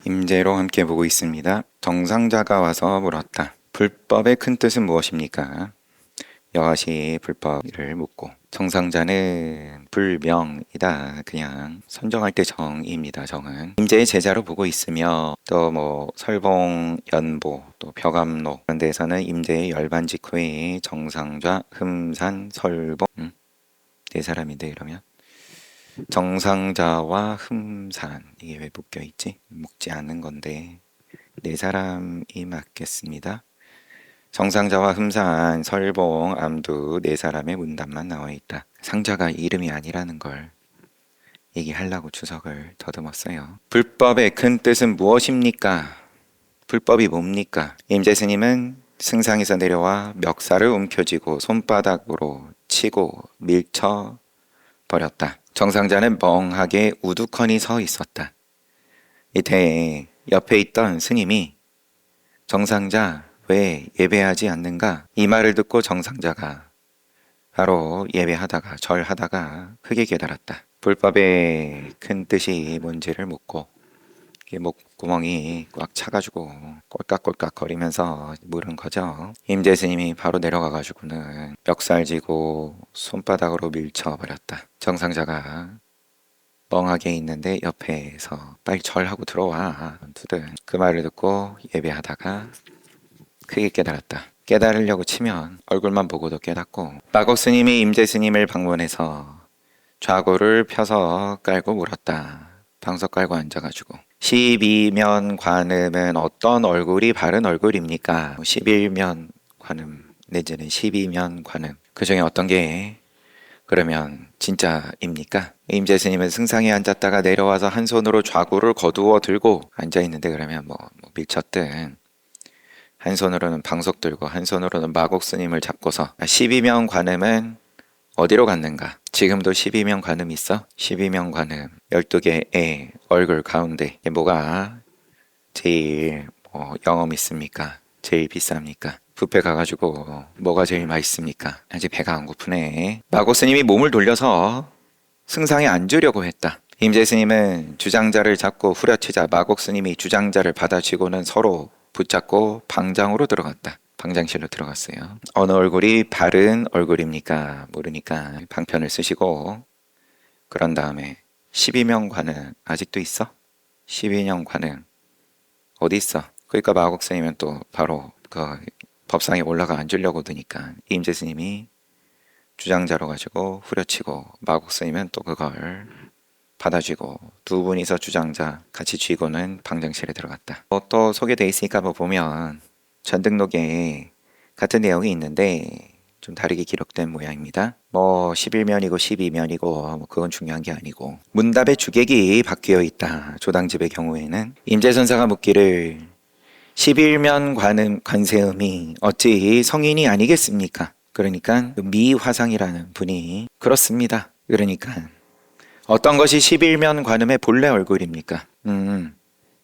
임재로 함께 보고 있습니다. 정상자가 와서 물었다. 불법의 큰 뜻은 무엇입니까? 여하시 불법을 묻고 정상자는 불명이다. 그냥 선정할 때 정입니다. 정은 임재의 제자로 보고 있으며 또 설봉, 연보, 또 벼감로 그런 데에서는 임재의 열반 직후에 정상좌, 흠산, 설봉 네 사람인데 이러면 정상자와 흠산 이게 왜 묶여 있지? 묶지 않은 건데 네 사람이 맞겠습니다. 정상자와 흠산, 설봉, 암두 네 사람의 문답만 나와 있다. 상자가 이름이 아니라는 걸 얘기하려고 주석을 더듬었어요. 불법의 큰 뜻은 무엇입니까? 불법이 뭡니까? 임재스님은 승상에서 내려와 멱살을 움켜쥐고 손바닥으로 치고 밀쳐 버렸다. 정상자는 멍하게 우두커니 서 있었다. 이때 옆에 있던 스님이 정상자 왜 예배하지 않는가? 이 말을 듣고 정상자가 바로 예배하다가 절하다가 크게 깨달았다. 불법의 큰 뜻이 뭔지를 묻고 목구멍이 꽉 차가지고 꼴깍꼴깍 거리면서 물은 거죠. 임재스님이 바로 내려가가지고는 멱살 쥐고 손바닥으로 밀쳐버렸다. 정상자가 멍하게 있는데 옆에서 빨리 절하고 들어와 두든 그 말을 듣고 예배하다가 크게 깨달았다. 깨달으려고 치면 얼굴만 보고도 깨닫고 마곡스님이 임재스님을 방문해서 좌고를 펴서 깔고 물었다. 방석 깔고 앉아가지고 12면 관음은 어떤 얼굴이 바른 얼굴입니까? 11면 관음 내지는 12면 관음 그 중에 어떤 게 그러면 진짜입니까? 임재스님은 승상에 앉았다가 내려와서 한 손으로 좌구를 거두어 들고 앉아있는데 그러면 밀쳤든 한 손으로는 방석 들고 한 손으로는 마곡스님을 잡고서 12명 관음은 어디로 갔는가? 지금도 12명 관음 있어? 12명 관음 12개의 얼굴 가운데 뭐가 제일 영업 있습니까? 제일 비쌉니까? 뷔페 가가지고 뭐가 제일 맛있습니까? 아직 배가 안 고프네. 마고스님이 몸을 돌려서 승상에 앉으려고 했다. 임재스님은 주장자를 잡고 후려치자 마곡스님이 주장자를 받아쥐고는 서로 붙잡고 방장으로 들어갔다. 방장실로 들어갔어요. 어느 얼굴이 바른 얼굴입니까? 모르니까 방편을 쓰시고 그런 다음에 12명 관은 아직도 있어? 12명 관은 어디 있어? 그러니까 마곡스님은 또 바로 그 법상에 올라가 앉으려고 드니까 임재스님이 주장자로 가지고 후려치고 마곡스님은 또 그걸 받아쥐고 두 분이서 주장자 같이 쥐고는 방장실에 들어갔다. 또 소개돼 있으니까 보면 전등록에 같은 내용이 있는데 좀 다르게 기록된 모양입니다. 11면이고 12면이고 그건 중요한 게 아니고 문답에 주객이 바뀌어 있다. 조당집의 경우에는 임재선사가 묻기를 11면 관세음이 어찌 성인이 아니겠습니까? 그러니까 미화상이라는 분이 그렇습니다. 그러니까 어떤 것이 11면 관음의 본래 얼굴입니까?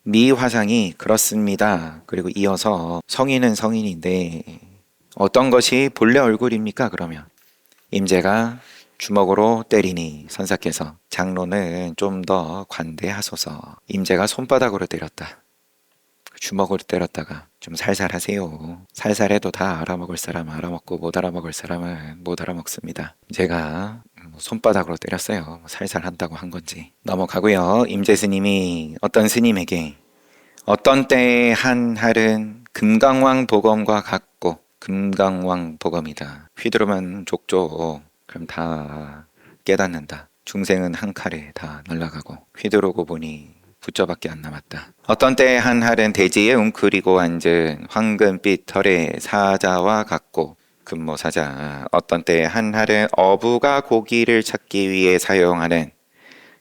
미화상이 그렇습니다. 그리고 이어서 성인은 성인인데 어떤 것이 본래 얼굴입니까? 그러면 임재가 주먹으로 때리니 선사께서 장로는 좀 더 관대하소서. 임재가 손바닥으로 때렸다. 주먹으로 때렸다가 좀 살살 하세요. 살살해도 다 알아먹을 사람 알아먹고 못 알아먹을 사람은 못 알아먹습니다. 제가 손바닥으로 때렸어요. 살살 한다고 한 건지. 넘어가고요. 임재스님이 어떤 스님에게 어떤 때에 한 할은 금강왕 보검과 같고 금강왕 보검이다. 휘두르면 족족 그럼 다 깨닫는다. 중생은 한 칼에 다 날아가고 휘두르고 보니 부쩍밖에 안 남았다. 어떤 때에 한 할은 대지에 웅크리고 앉은 황금빛 털의 사자와 같고 금모사자. 어떤 때에 한 할은 어부가 고기를 찾기 위해 사용하는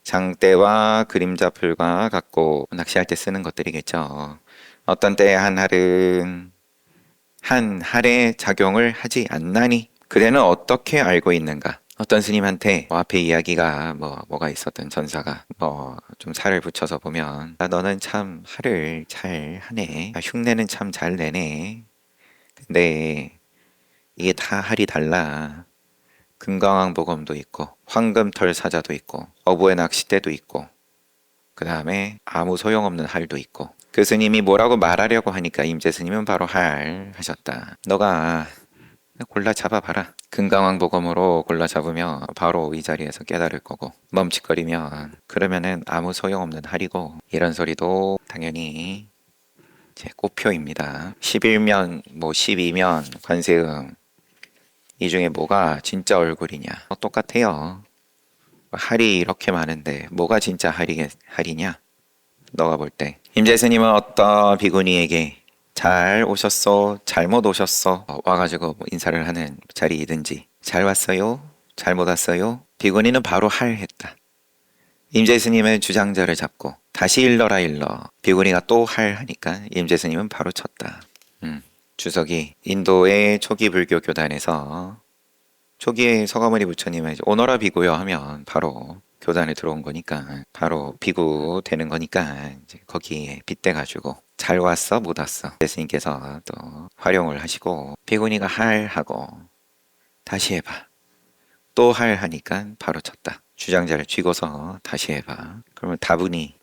장대와 그림자풀과 같고 낚시할 때 쓰는 것들이겠죠. 어떤 때에 한 할은 한 할의 작용을 하지 않나니 그대는 어떻게 알고 있는가? 어떤 스님한테 앞에 이야기가 뭐가 있었던 전사가 좀 살을 붙여서 보면 너는 참 할을 잘 하네. 흉내는 참 잘 내네. 근데 이게 다 할이 달라. 금강왕 보검도 있고 황금털 사자도 있고 어부의 낚싯대도 있고 그 다음에 아무 소용없는 할도 있고. 그 스님이 뭐라고 말하려고 하니까 임재 스님은 바로 할 하셨다. 너가 골라 잡아봐라. 금강왕복음으로 골라 잡으면 바로 이 자리에서 깨달을 거고, 멈칫거리면 그러면은 아무 소용없는 할이고. 이런 소리도 당연히 제 꼬표입니다. 11면 뭐 12면 관세음, 이 중에 뭐가 진짜 얼굴이냐? 똑같아요. 할이 이렇게 많은데 뭐가 진짜 할이냐? 너가 볼 때. 임재 스님은 어떤 비구니에게 잘 오셨어, 잘못 오셨어, 와가지고 뭐 인사를 하는 자리이든지, 잘 왔어요, 잘못 왔어요, 비구니는 바로 할 했다. 임재 스님은 주장자를 잡고 다시 일러라 일러. 비구니가 또 할 하니까 임재 스님은 바로 쳤다. 주석이 인도의 초기 불교 교단에서 초기에 서가모니 부처님은 오너라 비구요 하면 바로 교단에 들어온 거니까, 바로 비구 되는 거니까 이제 거기에 빗대 가지고 잘 왔어 못 왔어 예수님께서 또 활용을 하시고, 비구니가 할 하고 다시 해봐, 또 할 하니까 바로 쳤다. 주장자를 쥐고서 다시 해봐. 그러면 다분히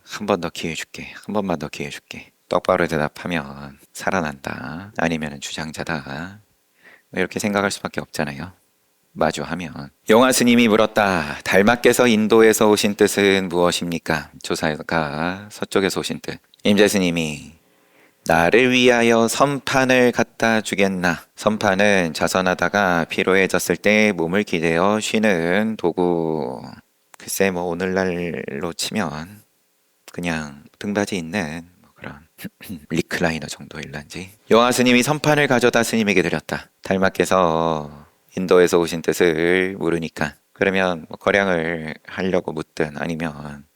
한 번 더 기회 줄게, 한 번만 더 기회 줄게, 똑바로 대답하면 살아난다, 아니면 주장자다, 이렇게 생각할 수밖에 없잖아요. 마주하면. 용화 스님이 물었다. 달마께서 인도에서 오신 뜻은 무엇입니까? 조사가 서쪽에서 오신 뜻. 임재 스님이 나를 위하여 선판을 갖다 주겠나? 선판은 자선하다가 피로해졌을 때 몸을 기대어 쉬는 도구. 글쎄 뭐 오늘날로 치면 그냥 등받이 있는 뭐 그런 리클라이너 정도일란지. 용화 스님이 선판을 가져다 스님에게 드렸다. 달마께서 인도에서 오신 뜻을 모르니까, 그러면 뭐 거량을 하려고 묻든 아니면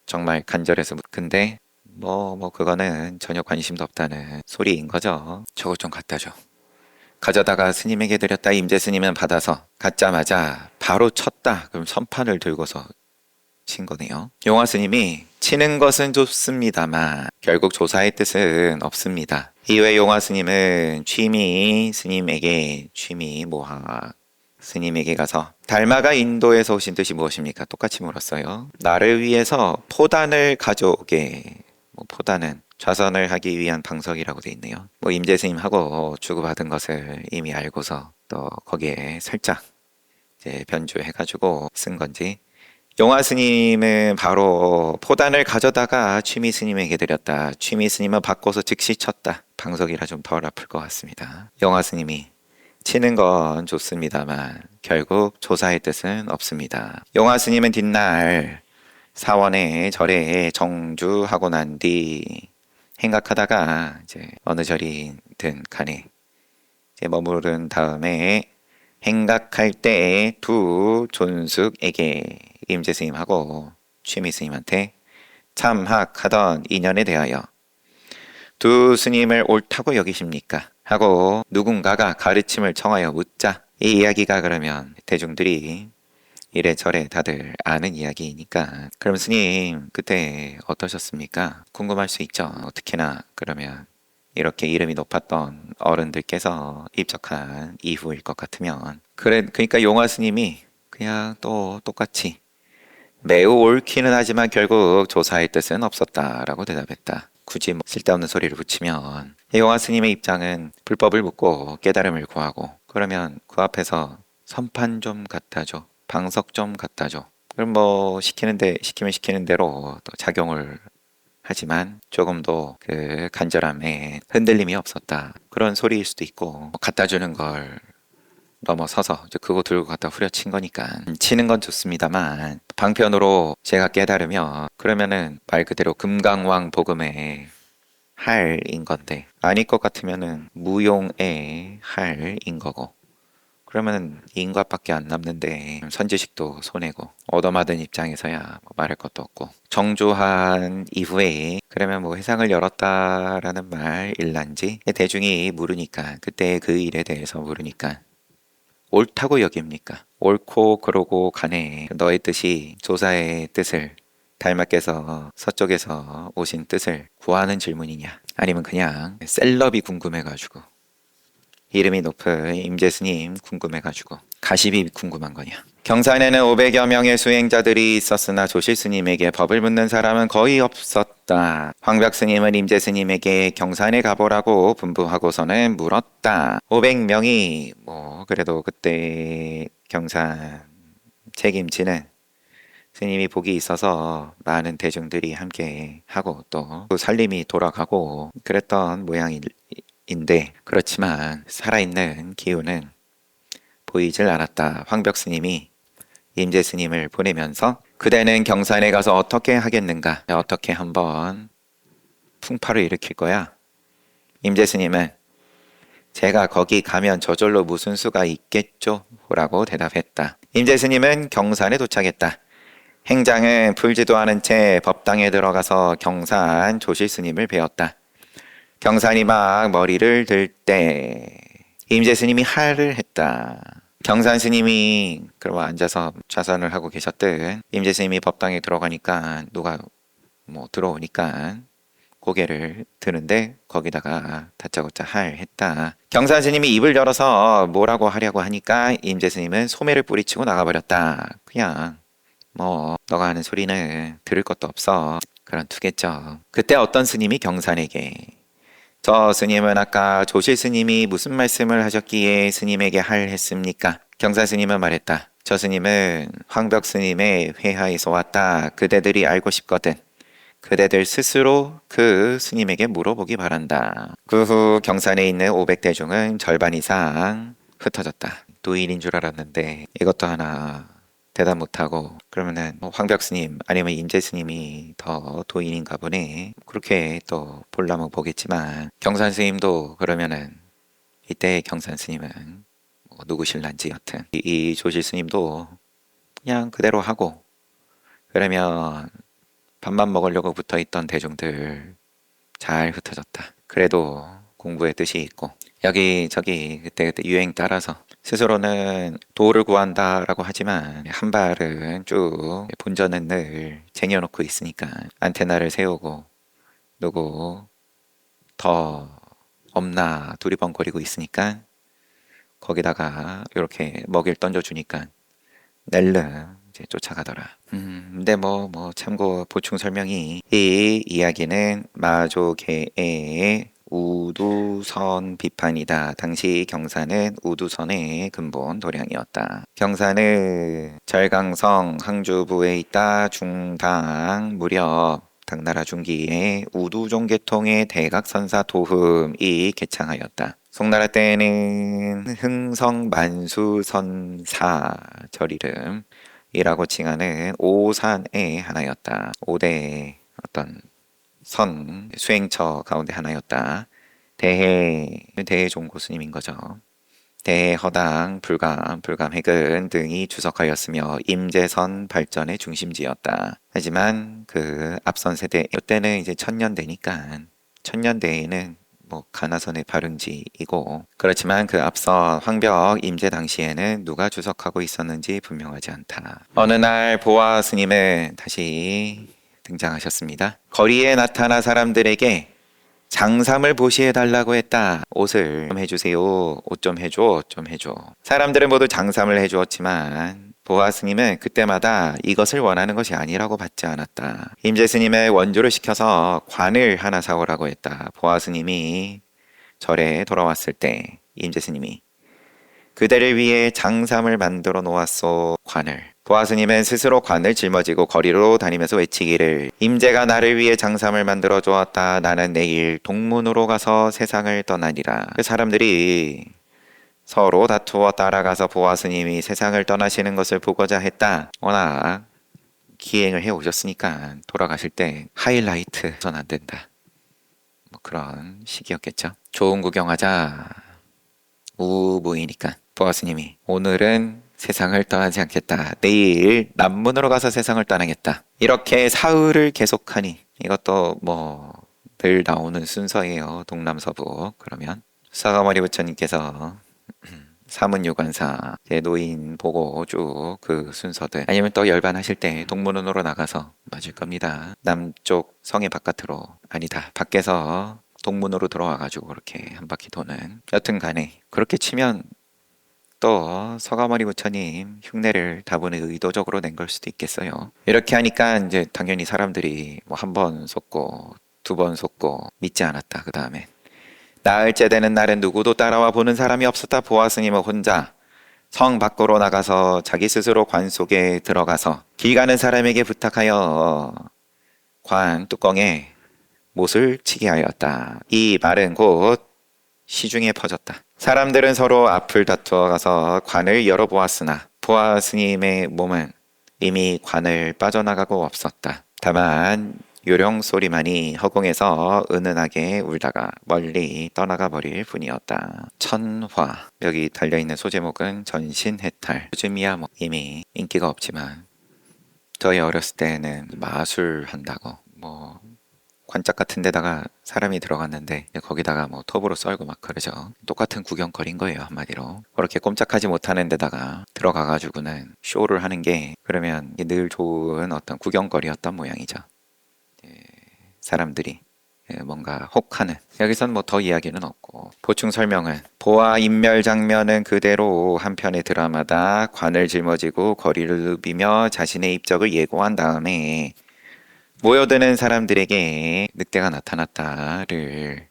정말 간절해서 묻근데 뭐 그거는 전혀 관심도 없다는 소리인 거죠. 저것 좀 갖다 줘. 가져다가 스님에게 드렸다. 임재 스님은 받아서 갖자마자 바로 쳤다. 그럼 선판을 들고서 친 거네요. 용화 스님이 치는 것은 좋습니다만 결국 조사의 뜻은 없습니다. 이후에 용화 스님은 취미 모학 스님에게 가서 달마가 인도에서 오신 뜻이 무엇입니까? 똑같이 물었어요. 나를 위해서 포단을 가져오게. 뭐 포단은 좌선을 하기 위한 방석이라고 돼 있네요. 뭐 임재 스님하고 주고받은 것을 이미 알고서 또 거기에 살짝 이제 변주해가지고 쓴 건지. 용화 스님은 바로 포단을 가져다가 취미 스님에게 드렸다. 취미 스님은 바꿔서 즉시 쳤다. 방석이라 좀 덜 아플 것 같습니다. 용화 스님이 치는 건 좋습니다만 결국 조사의 뜻은 없습니다. 용화 스님은 뒷날 사원의 절에 정주하고 난 뒤 행각하다가 이제 어느 절이든 간에 이제 머무른 다음에 행각할 때 두 존숙에게 임재 스님하고 취미 스님한테 참학하던 인연에 대하여 두 스님을 옳다고 여기십니까? 하고 누군가가 가르침을 청하여 묻자. 이 이야기가 그러면 대중들이 이래저래 다들 아는 이야기니까, 그럼 스님 그때 어떠셨습니까? 궁금할 수 있죠. 특히나 그러면 이렇게 이름이 높았던 어른들께서 입적한 이후일 것 같으면. 그러니까 용화 스님이 그냥 또 똑같이 매우 옳기는 하지만 결국 조사의 뜻은 없었다라고 대답했다. 굳이 뭐 쓸데없는 소리를 붙이면, 용화 스님의 입장은 불법을 묻고 깨달음을 구하고, 그러면 그 앞에서 선판 좀 갖다 줘, 방석 좀 갖다 줘, 그럼 뭐 시키면 시키는 대로 또 작용을 하지만 조금도 그 간절함에 흔들림이 없었다, 그런 소리일 수도 있고, 뭐 갖다 주는 걸 넘어서서 그거 들고 갖다 후려친 거니까. 치는 건 좋습니다만 방편으로 제가 깨달으면 그러면은 말 그대로 금강왕 복음의 할인 건데, 아닐 것 같으면은 무용의 할인 거고, 그러면 인과밖에 안 남는데 선지식도 손해고, 얻어맞은 입장에서야 뭐 말할 것도 없고. 정조한 이후에 그러면 뭐 회상을 열었다라는 말일란지 대중이 물으니까, 그때 그 일에 대해서 물으니까 옳다고 여깁니까? 옳고 그러고 가네. 너의 뜻이 조사의 뜻을, 달마께서 서쪽에서 오신 뜻을 구하는 질문이냐? 아니면 그냥 셀럽이 궁금해가지고 이름이 높은 임재스님 궁금해가지고 가십이 궁금한 거냐. 경산에는 500여 명의 수행자들이 있었으나 조실스님에게 법을 묻는 사람은 거의 없었다. 황벽스님은 임재스님에게 경산에 가보라고 분부하고서는 물었다. 500명이 그래도 그때 경산 책임지는 스님이 복이 있어서 많은 대중들이 함께 하고 또 살림이 돌아가고 그랬던 모양인데, 그렇지만 살아있는 기운은 보이질 않았다. 황벽 스님이 임재 스님을 보내면서 그대는 경산에 가서 어떻게 하겠는가? 어떻게 한번 풍파를 일으킬 거야? 임재 스님은 제가 거기 가면 저절로 무슨 수가 있겠죠? 라고 대답했다. 임재 스님은 경산에 도착했다. 행장은 풀지도 않은 채 법당에 들어가서 경산 조실 스님을 배웠다. 경산이 막 머리를 들 때 임재 스님이 하를 했다. 경산 스님이 그러고 앉아서 좌선을 하고 계셨듯 임재 스님이 법당에 들어가니까 누가 들어오니까 고개를 드는데 거기다가 다짜고짜 할 했다. 경산 스님이 입을 열어서 뭐라고 하려고 하니까 임재 스님은 소매를 뿌리치고 나가버렸다. 그냥 너가 하는 소리는 들을 것도 없어. 그런 투겠죠. 그때 어떤 스님이 경산에게 저 스님은 아까 조실 스님이 무슨 말씀을 하셨기에 스님에게 할 했습니까? 경산 스님은 말했다. 저 스님은 황벽 스님의 회하에서 왔다. 그대들이 알고 싶거든. 그대들 스스로 그 스님에게 물어보기 바란다. 그 후 경산에 있는 500대중은 절반 이상 흩어졌다. 노인인 줄 알았는데 이것도 하나 대답 못하고 그러면은 황벽 스님 아니면 임재 스님이 더 도인인가 보네. 그렇게 또 볼라면 보겠지만 경산 스님도 그러면은 이때 경산 스님은 누구실란지 여튼 이 조실 스님도 그냥 그대로 하고 그러면 밥만 먹으려고 붙어있던 대중들 잘 흩어졌다. 그래도 공부의 뜻이 있고 여기저기 그때그때 유행 따라서 스스로는 도를 구한다라고 하지만 한 발은 쭉 본전은 늘 쟁여놓고 있으니까 안테나를 세우고 누구 더 없나 두리번거리고 있으니까 거기다가 이렇게 먹이를 던져주니까 낼름 이제 쫓아가더라. 근데 참고 보충 설명이 이 이야기는 마조계의 우두선 비판이다. 당시 경산은 우두선의 근본 도량이었다. 경산은 절강성 항주부에 있다. 중당 무렵 당나라 중기에 우두종 계통의 대각선사 도흠이 개창하였다. 송나라 때에는 흥성만수선사 절이름이라고 칭하는 오산의 하나였다. 5대 어떤 선 수행처 가운데 하나였다. 대종고 스님인 거죠. 대허당, 불감핵은 등이 주석하였으며 임재선 발전의 중심지였다. 하지만 그 앞선 세대 이때는 이제 천년대니까 천년대에는 가나선의 발흥지이고 그렇지만 그 앞서 황벽 임재 당시에는 누가 주석하고 있었는지 분명하지 않다. 어느 날 보아 스님은 다시 등장하셨습니다. 거리에 나타나 사람들에게 장삼을 보시해달라고 했다. 옷을 좀 해주세요. 옷 좀 해줘. 좀 해줘. 사람들은 모두 장삼을 해주었지만 보아 스님은 그때마다 이것을 원하는 것이 아니라고 받지 않았다. 임재 스님의 원조를 시켜서 관을 하나 사오라고 했다. 보아 스님이 절에 돌아왔을 때 임재 스님이 그대를 위해 장삼을 만들어 놓았소. 관을. 보아 스님은 스스로 관을 짊어지고 거리로 다니면서 외치기를 임재가 나를 위해 장삼을 만들어 주었다. 나는 내일 동문으로 가서 세상을 떠나리라. 그 사람들이 서로 다투어 따라가서 보아 스님이 세상을 떠나시는 것을 보고자 했다. 워낙 기행을 해 오셨으니까 돌아가실 때 하이라이트 선 안 된다. 그런 시기였겠죠. 좋은 구경하자. 우무이니까 보아 스님이 오늘은 세상을 떠나지 않겠다. 내일 남문으로 가서 세상을 떠나겠다. 이렇게 사흘을 계속하니 이것도 늘 나오는 순서예요. 동남서부. 그러면 사가모니 부처님께서 사문유관사 노인 보고 쭉 그 순서들 아니면 또 열반하실 때 동문으로 나가서 맞을 겁니다. 남쪽 성의 바깥으로 아니다. 밖에서 동문으로 들어와가지고 그렇게 한 바퀴 도는. 여튼 간에 그렇게 치면 또 서가모니 부처님 흉내를 다분히 의도적으로 낸 걸 수도 있겠어요. 이렇게 하니까 이제 당연히 사람들이 뭐 한 번 속고 두 번 속고 믿지 않았다. 그 다음에 나흘째 되는 날엔 누구도 따라와 보는 사람이 없었다. 보아 스님은 혼자 성 밖으로 나가서 자기 스스로 관 속에 들어가서 길 가는 사람에게 부탁하여 관 뚜껑에 못을 치게 하였다. 이 말은 곧 시중에 퍼졌다. 사람들은 서로 앞을 다투어 가서 관을 열어보았으나 보아 스님의 몸은 이미 관을 빠져나가고 없었다. 다만 요령 소리만이 허공에서 은은하게 울다가 멀리 떠나가 버릴 뿐이었다. 천화. 여기 달려있는 소제목은 전신해탈. 요즘이야 뭐 이미 인기가 없지만 저희 어렸을 때는 마술 한다고 뭐 관짝 같은 데다가 사람이 들어갔는데 거기다가 뭐 톱으로 썰고 막 그러죠. 똑같은 구경거리인 거예요, 한마디로. 그렇게 꼼짝하지 못하는 데다가 들어가가지고는 쇼를 하는 게 그러면 늘 좋은 어떤 구경거리였던 모양이죠. 사람들이 뭔가 혹하는. 여기선 뭐 더 이야기는 없고 보충 설명은 보아 인멸 장면은 그대로 한 편의 드라마다. 관을 짊어지고 거리를 누비며 자신의 입적을 예고한 다음에 모여드는 사람들에게 늑대가 나타났다를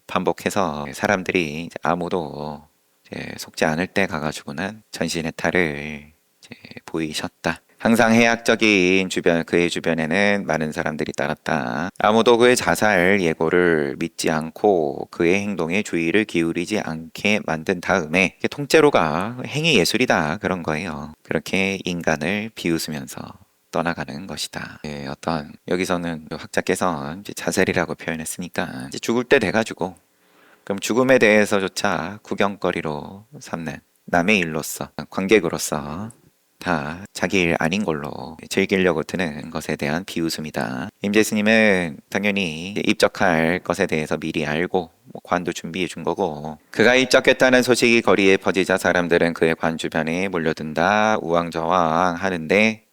반복해서 사람들이 이제 아무도 이제 속지 않을 때 가가지고는 전신해탈을 이제 보이셨다. 항상 해악적인 그의 주변에는 많은 사람들이 따랐다. 아무도 그의 자살 예고를 믿지 않고 그의 행동에 주의를 기울이지 않게 만든 다음에 통째로가 행위 예술이다 그런 거예요. 그렇게 인간을 비웃으면서 떠나가는 것이다. 어떤 여기서는 학자께서 이제 자살이라고 표현했으니까 이제 죽을 때 돼가지고 그럼 죽음에 대해서조차 구경거리로 삼는 남의 일로서 관객으로서 다 자기 일 아닌 걸로 즐기려고 드는 것에 대한 비웃음이다. 임재스님은 당연히 입적할 것에 대해서 미리 알고 관도 준비해 준 거고 그가 입적했다는 소식이 거리에 퍼지자 사람들은 그의 관 주변에 몰려든다. 우왕좌왕 하는데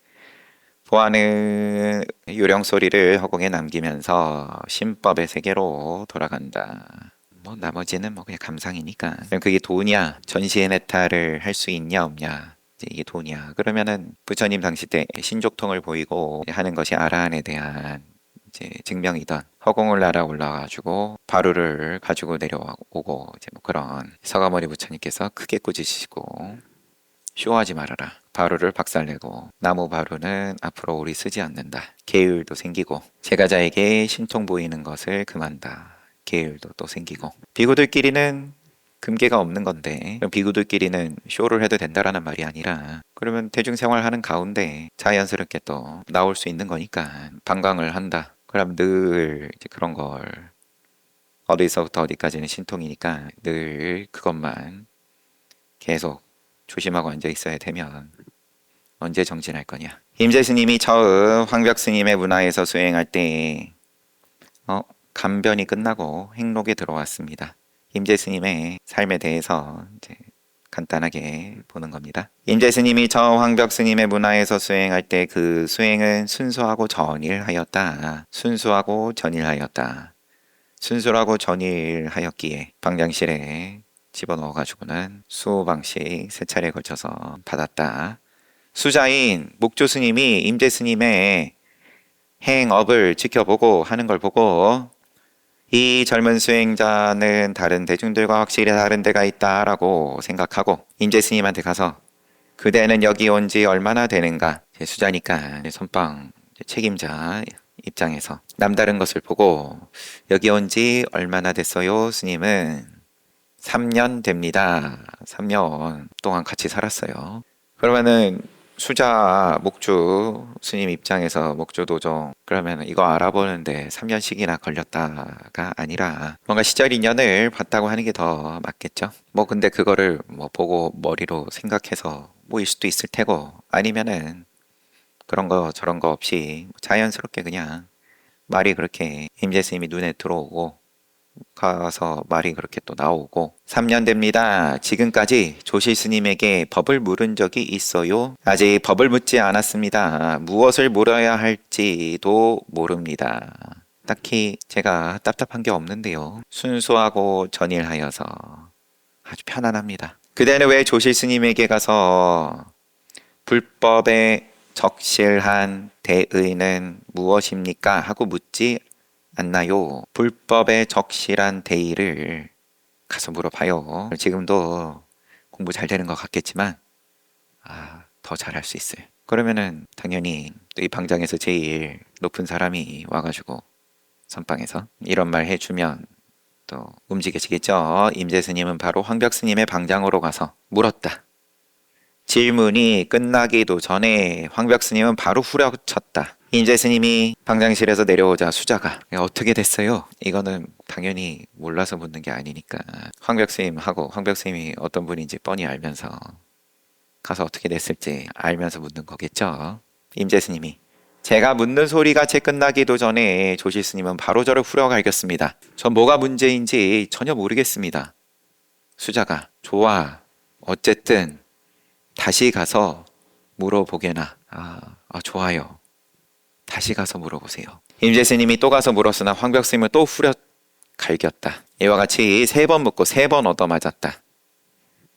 보아는 요령 소리를 허공에 남기면서 신법의 세계로 돌아간다. 뭐 나머지는 뭐 그냥 감상이니까. 그럼 그게 도냐? 전시해내타를 할 수 있냐 없냐? 이게 도냐? 그러면은 부처님 당시 때 신족통을 보이고 하는 것이 아라한에 대한 이제 증명이던 허공을 날아 올라가지고 바루를 가지고 내려오고 이제 뭐 그런 서가모니 부처님께서 크게 꾸짖으시고 쇼하지 말아라. 바루를 박살내고 나무 바루는 앞으로 우리 쓰지 않는다. 계율도 생기고 제가자에게 신통 보이는 것을 금한다. 계율도 또 생기고 비구들끼리는 금계가 없는 건데 그럼 비구들끼리는 쇼를 해도 된다라는 말이 아니라 그러면 대중생활하는 가운데 자연스럽게 또 나올 수 있는 거니까 방광을 한다. 그럼 늘 이제 그런 걸 어디서부터 어디까지는 신통이니까 늘 그것만 계속 조심하고 앉아 있어야 되면 언제 정진할 거냐. 임재 스님이 처음 황벽 스님의 문화에서 수행할 때 감변이 끝나고 행록에 들어왔습니다. 임재 스님의 삶에 대해서 이제 간단하게 보는 겁니다. 임재 스님이 처음 황벽 스님의 문화에서 수행할 때 그 수행은 순수하고 전일하였다. 순수하고 전일하였다. 순수하고 전일하였기에 방장실에 집어넣어가지고는 수방씩 세 차례에 걸쳐서 받았다. 수자인 목조 스님이 임재 스님의 행업을 지켜보고 하는 걸 보고 이 젊은 수행자는 다른 대중들과 확실히 다른 데가 있다라고 생각하고 임재 스님한테 가서 그대는 여기 온 지 얼마나 되는가. 수자니까 선방 책임자 입장에서 남다른 것을 보고 여기 온 지 얼마나 됐어요? 스님은 3년 됩니다. 3년 동안 같이 살았어요. 그러면은 수자 목주 스님 입장에서 목주 도종 그러면 이거 알아보는데 3년씩이나 걸렸다가 아니라 뭔가 시절 인연을 봤다고 하는 게 더 맞겠죠. 뭐 근데 그거를 뭐 보고 머리로 생각해서 뭐일 수도 있을 테고 아니면은 그런 거 저런 거 없이 자연스럽게 그냥 말이 그렇게 임재 스님이 눈에 들어오고 가서 말이 그렇게 또 나오고 3년 됩니다. 지금까지 조실 스님에게 법을 물은 적이 있어요? 아직 법을 묻지 않았습니다. 무엇을 물어야 할지도 모릅니다. 딱히 제가 답답한 게 없는데요. 순수하고 전일하여서 아주 편안합니다. 그대는 왜 조실 스님에게 가서 불법에 적실한 대의는 무엇입니까? 하고 묻지 않나요? 불법에 적실한 대의를 가서 물어봐요. 지금도 공부 잘 되는 것 같겠지만 더 잘할 수 있어요. 그러면은 당연히 또 이 방장에서 제일 높은 사람이 와가지고 선방에서 이런 말 해주면 또 움직여지겠죠. 임재 스님은 바로 황벽 스님의 방장으로 가서 물었다. 질문이 끝나기도 전에 황벽 스님은 바로 후려쳤다. 임재 스님이 방장실에서 내려오자 수자가 어떻게 됐어요? 이거는 당연히 몰라서 묻는 게 아니니까 황벽 스님하고 황벽 스님이 어떤 분인지 뻔히 알면서 가서 어떻게 됐을지 알면서 묻는 거겠죠. 임재 스님이 제가 묻는 소리가 채 끝나기도 전에 조실 스님은 바로 저를 후려갈겼습니다. 전 뭐가 문제인지 전혀 모르겠습니다. 수자가 좋아. 어쨌든 다시 가서 물어보게나. 좋아요. 다시 가서 물어보세요. 임재 스님이 또 가서 물었으나 황벽 스님은 또 후려 갈겼다. 이와 같이 3번 묻고 3번 얻어맞았다.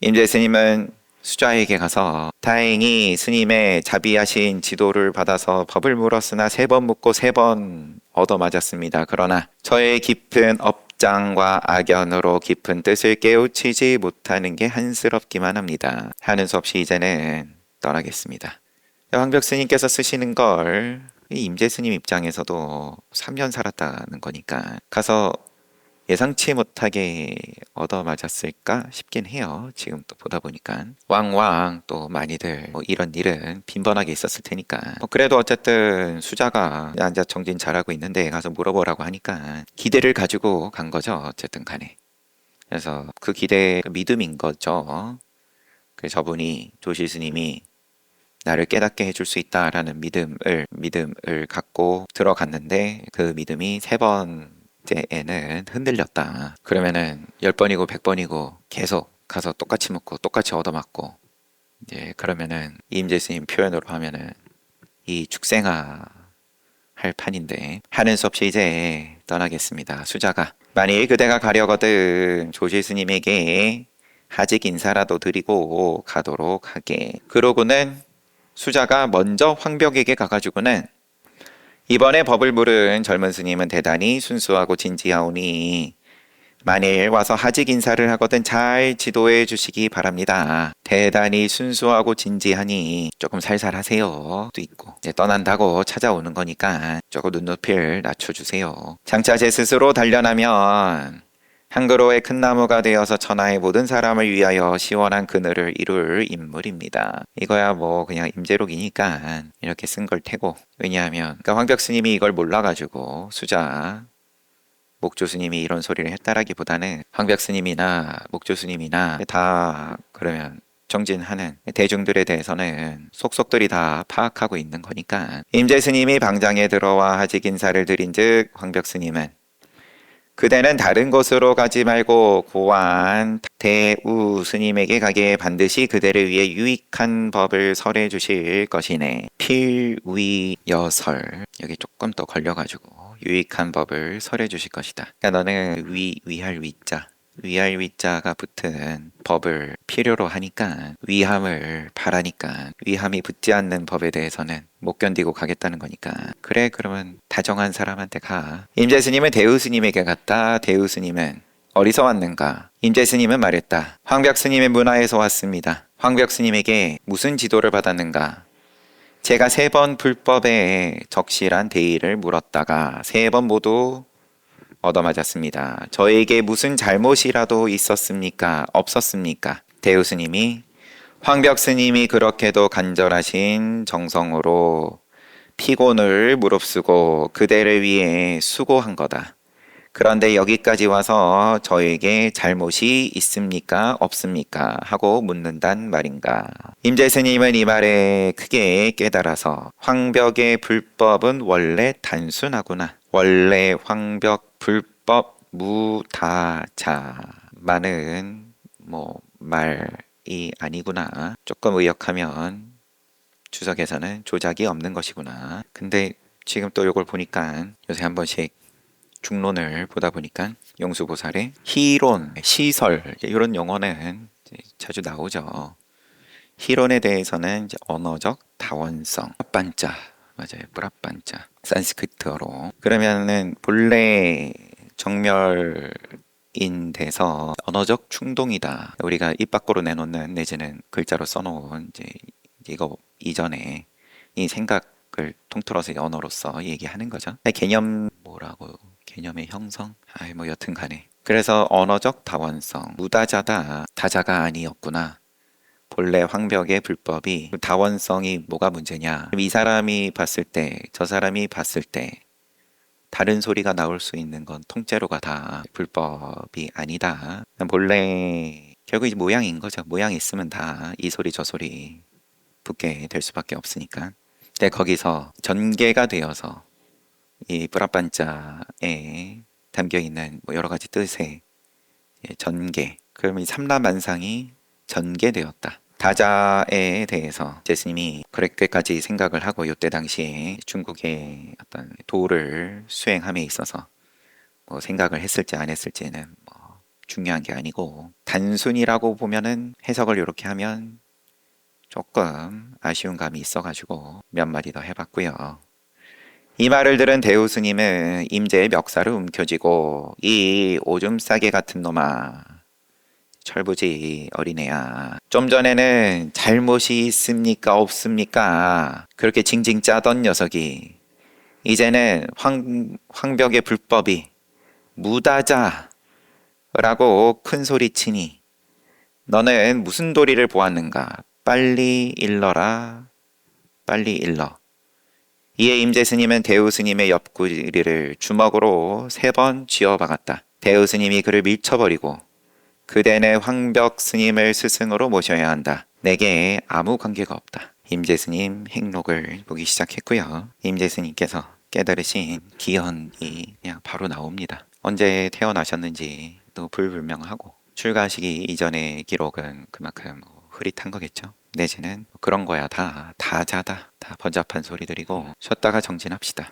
임재 스님은 수자에게 가서 다행히 스님의 자비하신 지도를 받아서 법을 물었으나 3번 묻고 3번 얻어맞았습니다. 그러나 저의 깊은 업장과 악연으로 깊은 뜻을 깨우치지 못하는 게 한스럽기만 합니다. 하는 수 없이 이제는 떠나겠습니다. 황벽 스님께서 쓰시는 걸 임재 스님 입장에서도 3년 살았다는 거니까 가서 예상치 못하게 얻어맞았을까 싶긴 해요. 지금 또 보다 보니까 왕왕 또 많이들 이런 일은 빈번하게 있었을 테니까 그래도 어쨌든 수자가 앉아 정진 잘하고 있는데 가서 물어보라고 하니까 기대를 가지고 간 거죠. 어쨌든 간에 그래서 그 기대 믿음인 거죠. 그래서 저분이 조실 스님이 나를 깨닫게 해줄 수 있다라는 믿음을 갖고 들어갔는데 그 믿음이 3번째에는 흔들렸다. 그러면은 10번이고 100번이고 계속 가서 똑같이 묻고 똑같이 얻어맞고 이제 그러면은 임재 스님 표현으로 하면은 이 축생아 할 판인데 하는 수 없이 이제 떠나겠습니다. 수자가 만일 그대가 가려거든 조실 스님에게 하직 인사라도 드리고 가도록 하게. 그러고는 수자가 먼저 황벽에게 가가지고는 이번에 법을 물은 젊은 스님은 대단히 순수하고 진지하오니 만일 와서 하직 인사를 하거든 잘 지도해 주시기 바랍니다. 대단히 순수하고 진지하니 조금 살살 하세요. 또 있고 이제 떠난다고 찾아오는 거니까 조금 눈높이를 낮춰주세요. 장차 제 스스로 단련하면 한 그루의 큰 나무가 되어서 천하의 모든 사람을 위하여 시원한 그늘을 이룰 인물입니다. 이거야 뭐 그냥 임재록이니까 이렇게 쓴 걸 테고 왜냐하면 그러니까 황벽 스님이 이걸 몰라가지고 수자 목조 스님이 이런 소리를 했다라기보다는 황벽 스님이나 목조 스님이나 다 그러면 정진하는 대중들에 대해서는 속속들이 다 파악하고 있는 거니까 임재 스님이 방장에 들어와 하직 인사를 드린즉 황벽 스님은 그대는 다른 곳으로 가지 말고 고안 대우 스님에게 가게 반드시 그대를 위해 유익한 법을 설해 주실 것이네. 필위여설 여기 조금 더 걸려가지고 유익한 법을 설해 주실 것이다. 그러니까 너는 위할 위자가 붙은 법을 필요로 하니까 위함을 바라니까 위함이 붙지 않는 법에 대해서는 못 견디고 가겠다는 거니까 그래 그러면 다정한 사람한테 가. 임재 스님은 대우 스님에게 갔다. 대우 스님은 어디서 왔는가? 임재 스님은 말했다. 황벽 스님의 문화에서 왔습니다. 황벽 스님에게 무슨 지도를 받았는가? 제가 3번 불법에 적실한 대의를 물었다가 3번 모두 얻어맞았습니다. 저에게 무슨 잘못이라도 있었습니까? 없었습니까? 대우 스님이 황벽 스님이 그렇게도 간절하신 정성으로 피곤을 무릅쓰고 그대를 위해 수고한 거다. 그런데 여기까지 와서 저에게 잘못이 있습니까? 없습니까? 하고 묻는단 말인가. 임재 스님은 이 말에 크게 깨달아서 황벽의 불법은 원래 단순하구나. 원래 황벽 불법 무다자만은 말이 아니구나. 조금 의역하면 주석에서는 조작이 없는 것이구나. 근데 지금 또 이걸 보니까 요새 한 번씩 중론을 보다 보니까 용수보살의 희론, 시설 이런 용어는 이제 자주 나오죠. 희론에 대해서는 이제 언어적 다원성, 브라반자 맞아요, 브라반자 산스크리트어로. 그러면은 본래 정멸인 데서 언어적 충동이다. 우리가 입 밖으로 내놓는 내지는 글자로 써놓은 이제 이거 이전에 이 생각을 통틀어서 언어로서 얘기하는 거죠. 개념 뭐라고 개념의 형성? 뭐 여튼 간에. 그래서 언어적 다원성, 무다자다. 다자가 아니었구나. 본래 황벽의 불법이 다원성이 뭐가 문제냐? 이 사람이 봤을 때, 저 사람이 봤을 때 다른 소리가 나올 수 있는 건 통째로가 다 불법이 아니다. 본래 결국 이제 모양인 거죠. 모양이 있으면 다 이 소리 저 소리 붙게 될 수밖에 없으니까. 근데 거기서 전개가 되어서 이 브라반자에 담겨 있는 뭐 여러 가지 뜻의 전개. 그러면 이 삼라만상이 전개되었다. 다자에 대해서 제스님이 그렇게까지 생각을 하고 이때 당시에 중국의 어떤 도를 수행함에 있어서 뭐 생각을 했을지 안 했을지는 뭐 중요한 게 아니고, 단순이라고 보면은 해석을 이렇게 하면 조금 아쉬운 감이 있어가지고 몇 마디 더 해봤고요. 이 말을 들은 대우 스님은 임재의 멱살을 움켜쥐고, 이 오줌 싸개 같은 놈아, 철부지 어린애야, 좀 전에는 잘못이 있습니까 없습니까 그렇게 징징 짜던 녀석이 이제는 황벽의 불법이 무다자라고 큰 소리 치니 너는 무슨 도리를 보았는가? 빨리 일러라. 빨리 일러. 이에 임재 스님은 대우 스님의 옆구리를 주먹으로 3번 쥐어박았다. 대우 스님이 그를 밀쳐버리고, 그대는 황벽 스님을 스승으로 모셔야 한다. 내게 아무 관계가 없다. 임재 스님 행록을 보기 시작했고요. 임재 스님께서 깨달으신 기현이 그냥 바로 나옵니다. 언제 태어나셨는지도 불분명하고, 출가하시기 이전의 기록은 그만큼 흐릿한 거겠죠. 내지는 그런 거야 다 다자다, 다 번잡한 소리들이고, 쉬었다가 정진합시다.